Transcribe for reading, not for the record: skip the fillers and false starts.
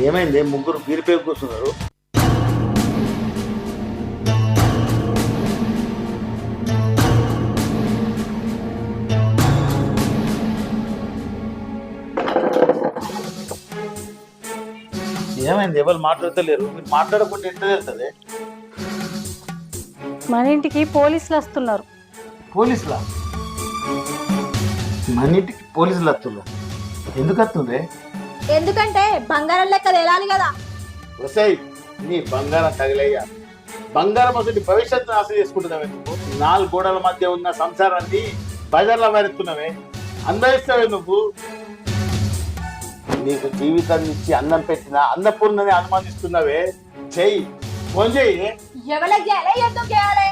ఏమైంది ముగ్గురు బీరిపై కూర్చున్నారు? ఏమైంది? ఎవరు మాట్లాడతలేరు? మీరు మాట్లాడకుండా ఎంత తెలుస్తుంది? మన ఇంటికి పోలీసులు వస్తున్నారు. పోలీసులా? మన ఇంటికి పోలీసులు వస్తున్నారు? ఎందుకు వస్తుందే? ఎందుకంటే బంగారం లెక్క తేలాలి కదా. వసాయి నీ బంగారం తగిలయ్యా. బంగారం అసలు భవిష్యత్తు ఆశ చేసుకుంటున్నావే నువ్వు. 4 గోడల మధ్య ఉన్న సంసారాన్ని బజార్లో మారుతున్నావే. అందరిస్తావే నువ్వు. నీకు జీవితాన్ని ఇచ్చి అన్నం పెట్టిన అన్నపూర్ణని అనుమానిస్తున్నావే. చెయ్యి ఫోన్ చెయ్యి. ఎవరికి చేయాలి, ఎందుకు చేయాలి?